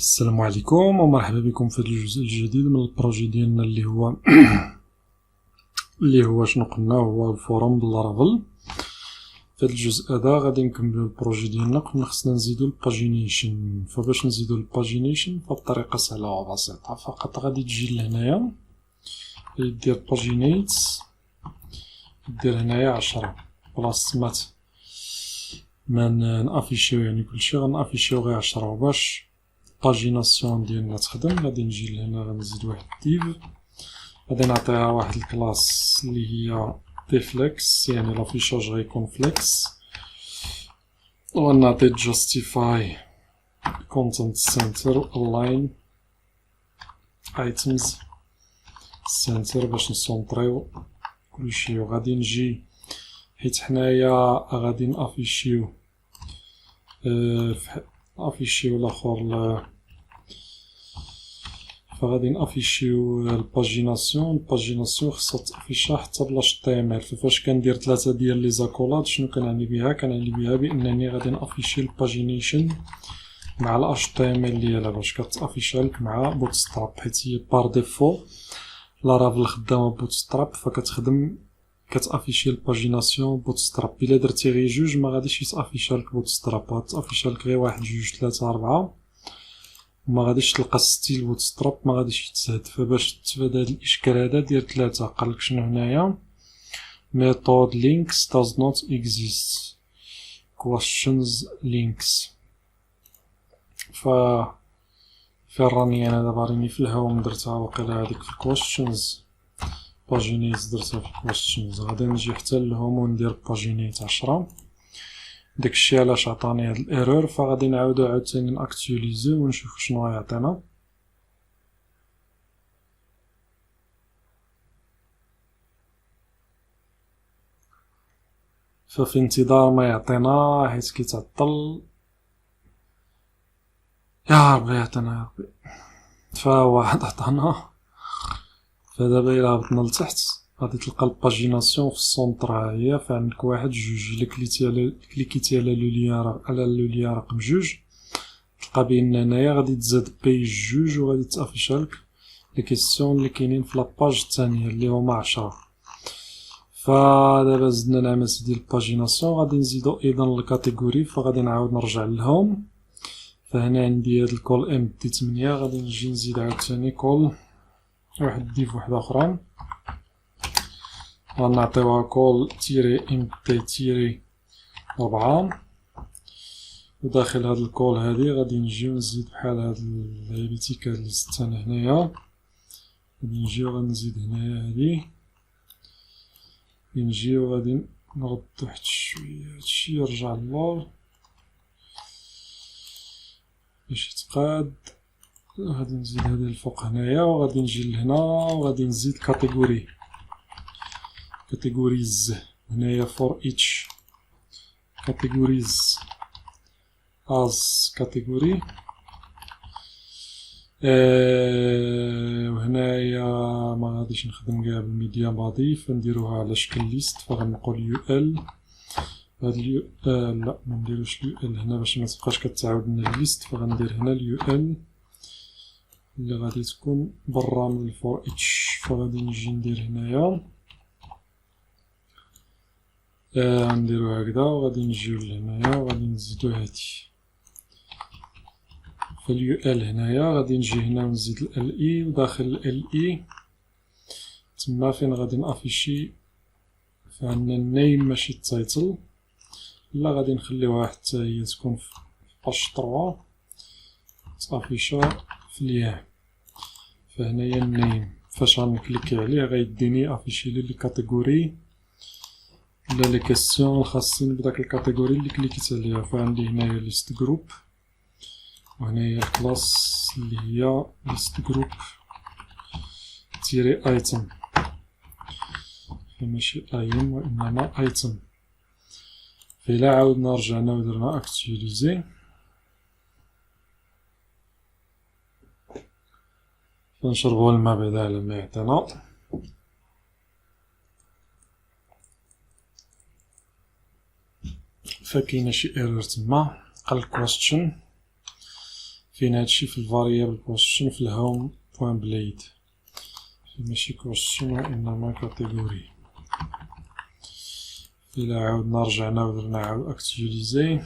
السلام عليكم ومرحبا بكم في هذا الجزء الجديد من البروجي ديالنا اللي هو شنو قلنا هو الفورم باللارافل. في هذا الجزء هذا غادي نكملوا البروجي ديالنا. قلنا خصنا نزيدوا الباجينيشن، فباش نزيدوا الباجينيشن فالطريقه سهله وبسيطه، فقط غادي تجي لهنايا دير باجينيت، دير هنايا 10 بلاصه ما نافيشيو، يعني كلشي غنافيشيو غير 10. وباش باجيناسيون ديالنا تخدم غادي نجي لهنا غنزيد واحد ديف، غادي نعطيها واحد الكلاس اللي هي ديفليكس، يعني لافيشاج غيكون فليكس، وغنعطي جاستيفاي كونتنت سنتر الاين ايتمز سنتر باش نسونطريو كلشي. وغادي نجي حيت حنايا غادي نافيشيو افيشيو الاخر، فغادي نافيشيو الباجيناسيون خصها تافيشا حتى بلا HTML. فاش كندير 3 ديال لي زاكولاد شنو كنعني بها؟ كنعني بها بانني غادي نافيشي الباجينيشن مع ال HTML ديالها باش كتافيشا لك مع بوتستراب، حيت هي بار ديفو لارافل خدامه بوتستراب، فكتخدم كتافيشي الباجيناسيون بوتستراب. الا درتي غير جوج ما غاديش يتافيشا لك بوتستراب، غتافيشا لك غير 1 2 3 4 وما غاديش تلقى ستيل بوتستراب، ما غاديش يتزاد. فباش تفادى هاد الاشكال هذا دير 3. قالك شنو هنايا؟ method links does not exist questions links. فين راني انا دابا؟ راني في الهوم درتها وقيلا هذيك في questions، باجينيت درتها في questions. غادي نجي حتى للهوم وندير باجينيت 10. داكشي علاش عطاني هاد الايرور، فغادي نعاودو عاوتاني ناكتواليزيو ونشوف شنو غيعطينا. ففي انتظار ما يعطينا حيت كيتعطل، يا ربي يعطينا يا ربي. فواحد عطانا، فدابا الا هبطنا لتحت غادي تلقى الباجيناسيون في السونطر ها هي. فعندك 1 2 الا كليكيتي على لو ليا رقم 2 تلقى بان هنايا غادي تزاد بيج 2 وغادي تافيشا لك لي كيسيون اللي كاينين في لاباج الثانيه اللي هما 10. فدابا زدنا العمس ديال الباجيناسيون، غادي نزيدو ايضا الكاتيجوري. فغادي نعاود نرجع للهوم، فهنا عندي هاد الكول ام دي 8، غادي نجي نزيد عاوتاني كول واحد ديف واحد اخرى، غنعطيوها كول تيري ام دي تيري 4. وداخل هاد الكول هادي غادي نجيو نزيد بحال هاد الهيبيتيكال اللي زدتها هنايا، غادي نجيو غنزيد هنايا هادي، نجيو غادي نردو واحد شويه هادشي يرجع للور باش يتقاد. غادي نزيد هذا الفوق هنايا، وغادي نجي لهنا وغادي نزيد كاتيجوريز هنايا فور ايتش كاتيجوريز از كاتيجوري. وهنايا ما غاديش نخدم كاع بالميديا بادي، فنديروها على شكل ليست. فغنقول يو ال هاد اليو لا ما نديروش اليو ال هنا باش ما تبقاش كتعاود لنا الليست، فغندير هنا اليو ال اللي غادي تكون برا من الفور اتش. فغادي نجي ندير هنايا نديرو هكذا، وغادي نجيو لهنايا وغادي نزيدو هادي. فاليو ال هنايا غادي نجي هنا ونزيد ال اي، وداخل ال اي تما فين غادي نافيشي فعندنا النيم ماشي التايتل، لا غادي نخليوها حتى هي تكون في باش 3 تافيشا في الياه. فهنايا النيم فاش غنكليكي عليه غيديني افيشي لي الكاتيجوري ولا لي كيسيون الخاصين بداك الكاتيجوري اللي كليكيت عليها. فعندي هنايا ليست جروب، وهنايا الكلاس اللي هي ليست جروب تيري ايتم، فماشي ايم وانما ايتم. فإلا عاودنا رجعنا ودرنا اكتواليزي فنشربو الماء بعدا على ما يعطينا. فكاينه شي ايرور تما. قال question فين هادشي في الفاريابل كويشن في الهوم بوان بليد ماشي كويشن وإنما كاتيجوري. إلا عاودنا رجعنا ودرنا عاود أكتيفيزي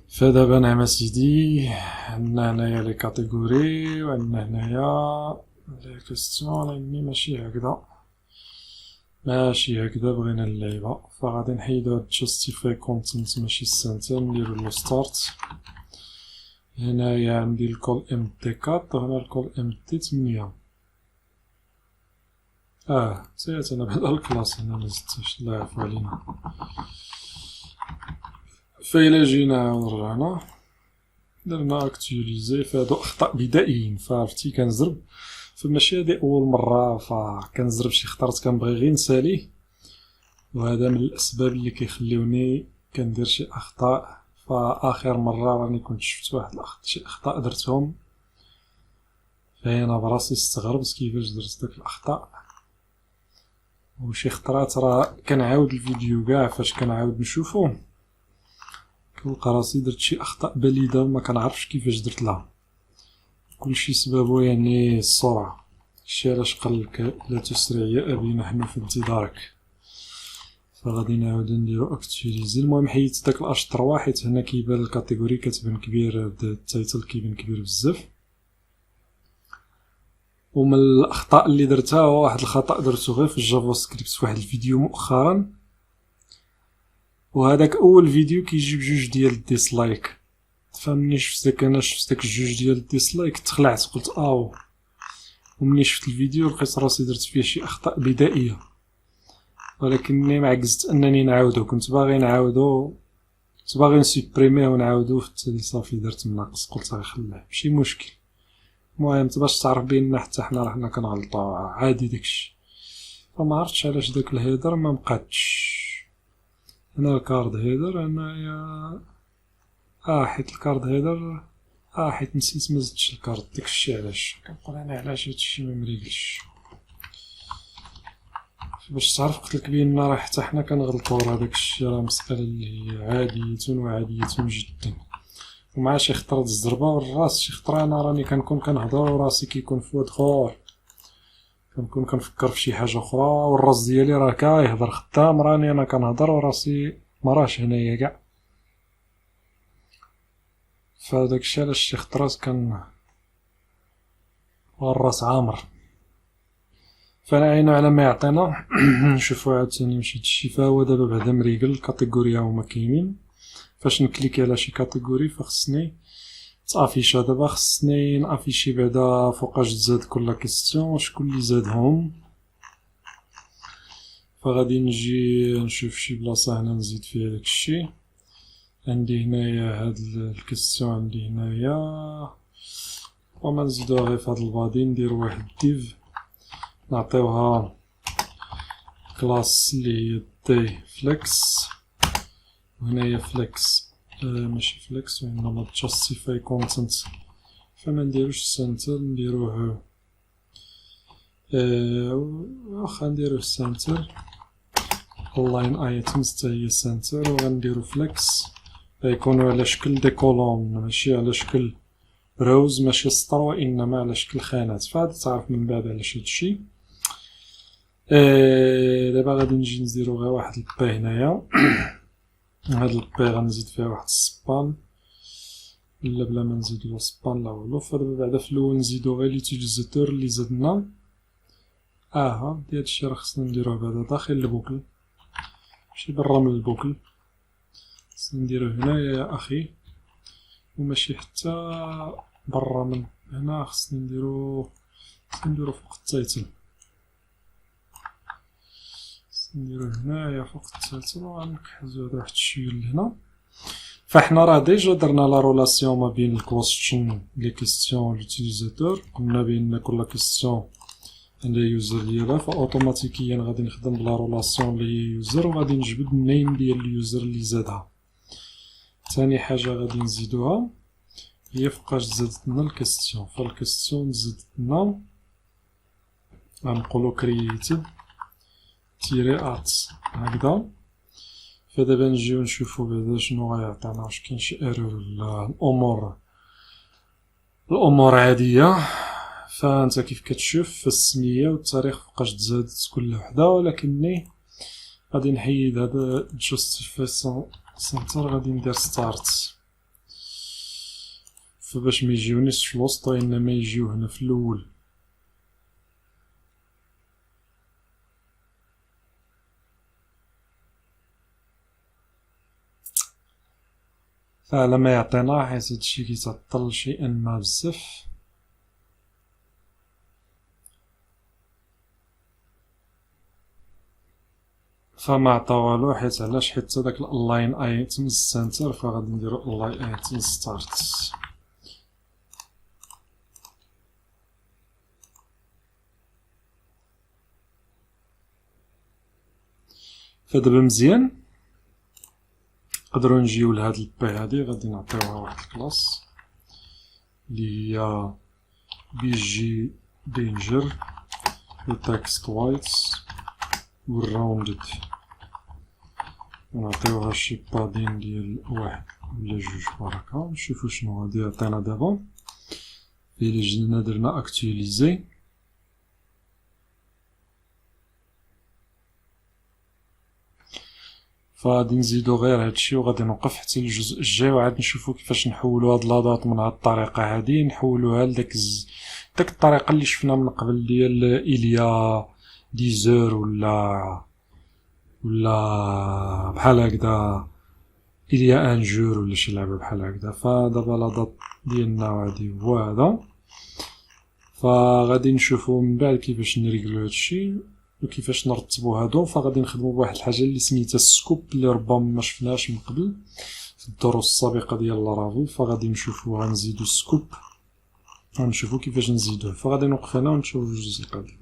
فدابا نعم سيدي عندنا هنايا لي كاتيجوري وعندنا هنايا لي كيستيون. راني ماشي هكذا بغينا اللعيبة فغادي نحيدو هاد justify content ماشي السنتر نديرو له start. هنايا عندي الكول MT4 وهنا الكول MT8 سيت انا بهذا الكلاس هنا مزدتش الله يعفو علينا. فإلا جينا ورجعنا درنا اكتيليزي فهادو اخطاء بدائيين فعرفتي كنزرب فماشي هادي اول مره فكنزرب شي خطرات كنبغي غير نساليه وهذا من الاسباب اللي كيخليوني كندير شي اخطاء. فاخر مره راني كنت شفت واحد شي اخطاء درتهم فانا براسي استغربت كيفاش درت داك الاخطاء وشي خطرات راه كنعاود الفيديو كاع فاش كنعاود نشوفو كنلقى راسي درت شي اخطاء بليده ما كنعرفش كيفاش درت لها. كلشي سببو يعني السرعه. الشي علاش قالك لا تسرع يا ابي نحن في انتظارك. فغادي نعاودو نديرو اكتيفيزي. المهم حيدت داك الاشطر حيت هنا كيبان الكاتيجوري كتبان كبير التايتل كيبان كبير بزاف. ومن الاخطاء اللي درتها هو واحد الخطا درتو غير في الجافا سكريبت في واحد الفيديو مؤخرا وهذاك اول فيديو كيجيب جوج ديال الديسلايك فمني شفت داك الجوج ديال الديسلايك تخلعت قلت ومني شفت الفيديو لقيت راسي درت فيه شي اخطاء بدائيه ولكنني معجزت انني نعاودو. كنت باغي نسوبريميه ونعاودو حتى صافي درت الناقص قلت غنخليه ماشي مشكل. المهم باش تعرف بان حتى حنا كنغلطوا عادي داكشي. فما عرفتش علاش داك الهيدر ما مقادش. هنا الكارد هيدر هنايا حيت الكارد هيدر حيت نسيت مزدتش الكارد داكشي علاش كنقول انا علاش هادشي ما مريقلش. باش تعرف قلتلك بان راه حتى حنا كنغلطوا راه داكشي راه مسألة اللي هي عادية جدا. ومع شي خطرات الزربه والراس شي خطره انا راني كنكون كنهضر وراسي كيكون في واد خور كنكون كنفكر في شي حاجه اخرى والراس ديالي راه كيهضر خدام راني انا كنهضر وراسي مراش هنايا كاع. فداك الشيء علاش شي خطرات والراس عامر. فنعينو على ما يعطينا نشوفو عاوتاني واش هادشي. فهو دابا بعدا مريقل الكاتيجوري هما كاينين. فاش نكليكي على شي كاتيجوري فخصني تافيشا. دابا خصني نافيشي بعدا فوقاش تزاد كل كيستيون شكون اللي زادهم. فغادي نجي نشوف شي بلاصه هنا نزيد فيها داكشي. عندي هنايا هاد الكيستيون عندي هنايا وما نزيدوها غير فهاد البادي ندير واحد ديف نعطيوها كلاس اللي هي دي فليكس وهنايا فليكس ماشي فليكس وإنما justify content. فما نديروش سنتر نديروه واخا نديروه سنتر اللاين ايتمز حتى هي سنتر وغنديرو فليكس يكونوا على شكل دي كولوم ماشي على شكل روز ماشي سطر وانما على شكل خانات. فهاد تعرف من بعد علاش هادشي. دابا غادي نجي نديرو غير واحد البي هنايا. هاد البي غنزيد فيها واحد السبان الا بلا ما نزيدو سبان لا والو. فدابا بعدا في الاول نزيدو غير ليوتيليزاتور اللي زدنا ديال هادشي راه خصنا نديروه بعدا داخل البوكل ماشي برا من البوكل. خصنا نديروه هنايا يا اخي وماشي حتى برا من هنا. خصنا نديرو فوق التايتل. نديرو هنايا فوق التايتل وغنكحزو هدا واحد شويه لهنا. فاحنا راه ديجا درنا لا رولاسيون ما بين الكويستشن لي كيستيون لوتيليزاتور. قلنا بان كل كيستيون عندها يوزر ديالها فاوتوماتيكيا غادي نخدم بلا رولاسيون لي يوزر وغادي نجبد النيم ديال اليوزر اللي زادها. ثاني حاجه غادي نزيدوها هي فوقاش زادت لنا الكيستيون. فالكيستيون زادت لنا غنقولو كرييتد تيري ات هكذا. فدابا نجيو نشوفو بعدا شنو غيعطينا، واش كاين شي ايرور ولا الامور عادية. فانت كيف كتشوف في السمية والتاريخ مبقاش تزادت كل وحدة، ولكني غادي نحيد هذا justify center، غادي ندير start، فباش ما يجيونيش في الوسط وانما يجيو هنا في الاول. فعلى ما يعطينا، حيت هادشي كيتعطل شيئا ما بزاف. فما عطا والو، حيت علاش؟ حيت هداك الالاين ايتمز سنتر، فغادي نديرو الاين ايتمز ستارت. فدابا مزيان نقدروا نجيو لهاد البي هادي، غادي نعطيوها واحد الكلاس اللي هي بيجي دينجر وتكست وايتس والراوندد، نعطيوها شي بادين ديال واحد ولا جوج بركة. نشوفو شنو غادي يعطينا دابا. إلا جينا درنا اكتواليزي، فغادي نزيدو غير هادشي وغادي نوقف حتى الجزء الجاي، وعاد نشوفو كيفاش نحولو هاد لادات من هاد الطريقة هادي، نحولوها لداك داك الطريقة اللي شفنا من قبل ديال إليا ديزور ولا بحال هكدا إليا ان جور ولا شي لعبة بحال هكدا. فدابا لادات ديالنا غادي هو هذا، فغادي نشوفو من بعد كيفاش نريغلو هادشي وكيفاش نرتبو هادو. فغادي نخدمو بواحد الحاجة اللي سميتها السكوب، اللي ربما ما شفناهاش من قبل في الدروس السابقة ديال لارافيل. فغادي نشوفو، غنزيدو السكوب، غنشوفو كيفاش نزيدوه. فغادي نوقف هنا ونشوفو الجزء القادم.